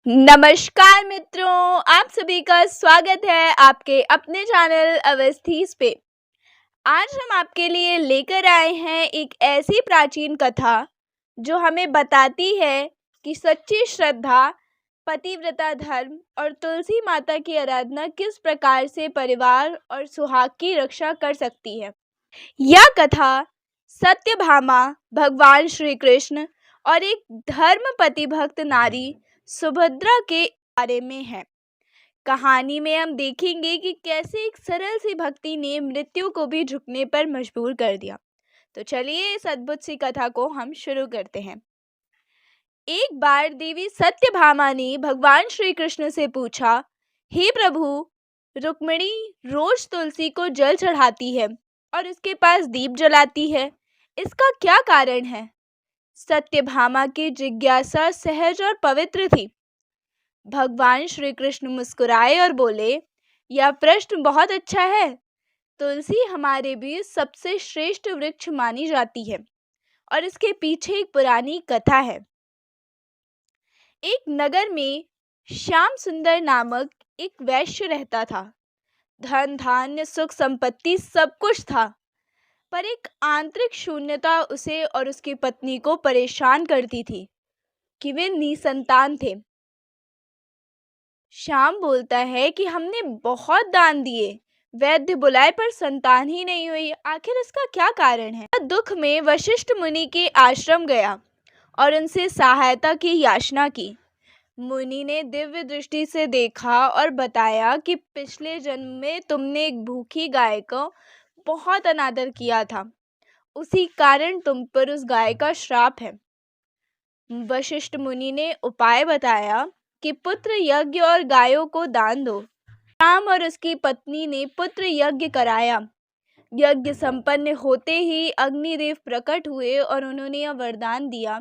नमस्कार मित्रों, आप सभी का स्वागत है आपके अपने चैनल अवस्थीज पे। आज हम आपके लिए लेकर आए हैं एक ऐसी प्राचीन कथा जो हमें बताती है कि सच्ची श्रद्धा, पतिव्रता धर्म और तुलसी माता की आराधना किस प्रकार से परिवार और सुहाग की रक्षा कर सकती है। यह कथा सत्यभामा, भगवान श्री कृष्ण और एक धर्म पतिभक्त नारी सुभद्रा के बारे में है। कहानी में हम देखेंगे कि कैसे एक सरल सी भक्ति ने मृत्यु को भी झुकने पर मजबूर कर दिया। तो चलिए इस अद्भुत सी कथा को हम शुरू करते हैं। एक बार देवी सत्यभामा ने भगवान श्री कृष्ण से पूछा, हे प्रभु, रुक्मिणी रोज तुलसी को जल चढ़ाती है और इसके पास दीप जलाती है, इसका क्या कारण है? सत्यभामा की जिज्ञासा सहज और पवित्र थी। भगवान श्री कृष्ण मुस्कुराए और बोले, यह प्रश्न बहुत अच्छा है। तुलसी हमारे बीच सबसे श्रेष्ठ वृक्ष मानी जाती है और इसके पीछे एक पुरानी कथा है। एक नगर में श्याम सुंदर नामक एक वैश्य रहता था। धन धान्य सुख संपत्ति सब कुछ था, पर एक आंतरिक शून्यता उसे और उसकी पत्नी को परेशान करती थी कि वे निसंतान थे। श्याम बोलता है कि हमने बहुत दान दिए, वैद्य बुलाए, पर संतान ही नहीं हुई। आखिर इसका क्या कारण है? दुख में वशिष्ठ मुनि के आश्रम गया और उनसे सहायता की याचना की। मुनि ने दिव्य दृष्टि से देखा और बताया कि पिछले जन्म में तुमने एक भूखी गाय को बहुत अनादर किया था, उसी कारण तुम पर उस गाय का श्राप है। वशिष्ठ मुनि ने उपाय बताया कि पुत्र यज्ञ और गायों को दान दो। राम और उसकी पत्नी ने पुत्र यज्ञ कराया। यज्ञ संपन्न होते ही अग्निदेव प्रकट हुए और उन्होंने यह वरदान दिया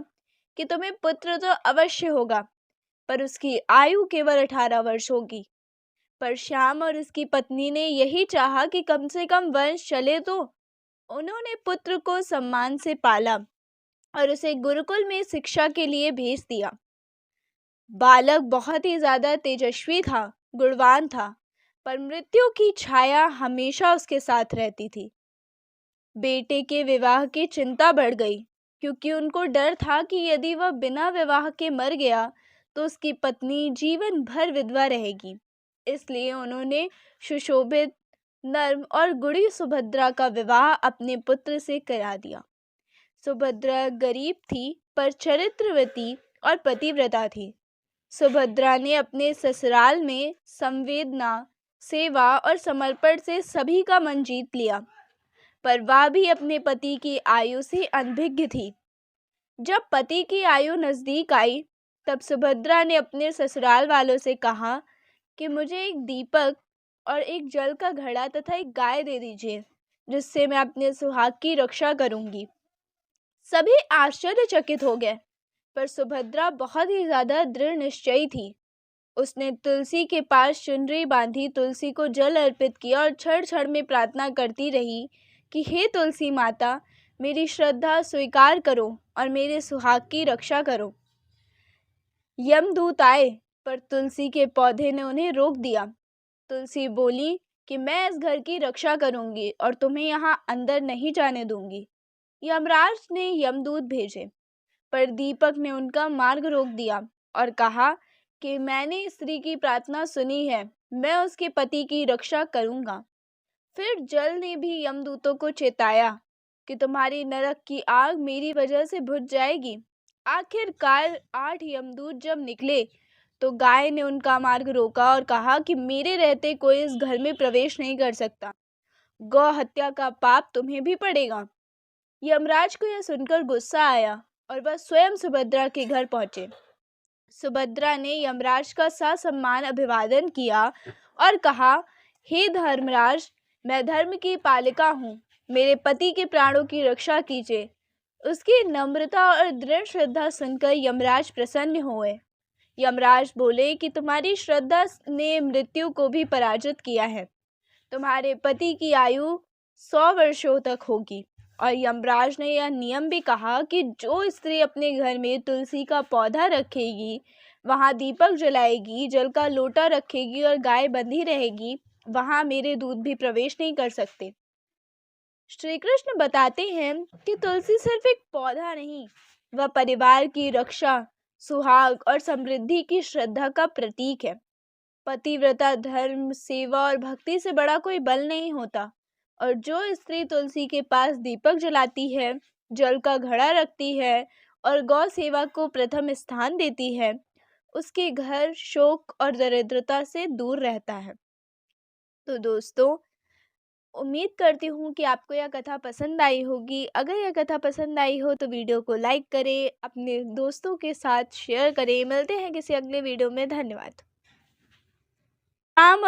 कि तुम्हें पुत्र तो अवश्य होगा, पर उसकी आयु केवल 18 वर्ष होगी। पर श्याम और उसकी पत्नी ने यही चाहा कि कम से कम वंश चले, तो उन्होंने पुत्र को सम्मान से पाला और उसे गुरुकुल में शिक्षा के लिए भेज दिया। बालक बहुत ही ज्यादा तेजस्वी था, गुणवान था, पर मृत्यु की छाया हमेशा उसके साथ रहती थी। बेटे के विवाह की चिंता बढ़ गई, क्योंकि उनको डर था कि यदि वह बिना विवाह के मर गया तो उसकी पत्नी जीवन भर विधवा रहेगी। इसलिए उन्होंने सुशोभित, नर्म और गुणी सुभद्रा का विवाह अपने पुत्र से करा दिया। सुभद्रा गरीब थी, पर चरित्रवती और पतिव्रता थी। सुभद्रा ने अपने ससुराल में संवेदना, सेवा और समर्पण से सभी का मन जीत लिया, पर वह भी अपने पति की आयु से अनभिज्ञ थी। जब पति की आयु नजदीक आई, तब सुभद्रा ने अपने ससुराल वालों से कहा कि मुझे एक दीपक और एक जल का घड़ा तथा एक गाय दे दीजिए, जिससे मैं अपने सुहाग की रक्षा करूंगी। सभी आश्चर्यचकित हो गए, पर सुभद्रा बहुत ही ज्यादा दृढ़ निश्चयी थी। उसने तुलसी के पास चुनरी बांधी, तुलसी को जल अर्पित किया और क्षण क्षण में प्रार्थना करती रही कि हे तुलसी माता, मेरी श्रद्धा स्वीकार करो और मेरे सुहाग की रक्षा करो। यमदूत आए, पर तुलसी के पौधे ने उन्हें रोक दिया। तुलसी बोली कि मैं इस घर की रक्षा करूंगी और तुम्हें यहाँ अंदर नहीं जाने दूंगी। यमराज ने यमदूत भेजे, पर दीपक ने उनका मार्ग रोक दिया और कहा कि मैंने स्त्री की प्रार्थना सुनी है, मैं उसके पति की रक्षा करूंगा। फिर जल ने भी यमदूतों को चेताया कि तुम्हारी नरक की आग मेरी वजह से बुझ जाएगी। आखिरकार 8 यमदूत जब निकले, तो गाय ने उनका मार्ग रोका और कहा कि मेरे रहते कोई इस घर में प्रवेश नहीं कर सकता। गौ हत्या का पाप तुम्हें भी पड़ेगा। यमराज को यह सुनकर गुस्सा आया और वह स्वयं सुभद्रा के घर पहुंचे। सुभद्रा ने यमराज का ससम्मान अभिवादन किया और कहा, हे धर्मराज, मैं धर्म की पालिका हूँ, मेरे पति के प्राणों की रक्षा कीजिए। उसकी नम्रता और दृढ़ श्रद्धा सुनकर यमराज प्रसन्न हुए। यमराज बोले कि तुम्हारी श्रद्धा ने मृत्यु को भी पराजित किया है। तुम्हारे पति की आयु 100 वर्षों तक होगी। और यमराज ने यह नियम भी कहा कि जो स्त्री अपने घर में तुलसी का पौधा रखेगी, वहाँ दीपक जलाएगी, जल का लोटा रखेगी और गाय बंधी रहेगी, वहाँ मेरे दूत भी प्रवेश नहीं कर सकते। श्री कृष्ण बताते हैं कि तुलसी सिर्फ एक पौधा नहीं, वह परिवार की रक्षा, सुहाग और समृद्धि की श्रद्धा का प्रतीक है। पतिव्रता धर्म, सेवा और भक्ति से बड़ा कोई बल नहीं होता। और जो स्त्री तुलसी के पास दीपक जलाती है, जल का घड़ा रखती है और गौ सेवा को प्रथम स्थान देती है, उसके घर शोक और दरिद्रता से दूर रहता है। तो दोस्तों, उम्मीद करती हूँ कि आपको यह कथा पसंद आई होगी। अगर यह कथा पसंद आई हो तो वीडियो को लाइक करें, अपने दोस्तों के साथ शेयर करें। मिलते हैं किसी अगले वीडियो में। धन्यवाद। राम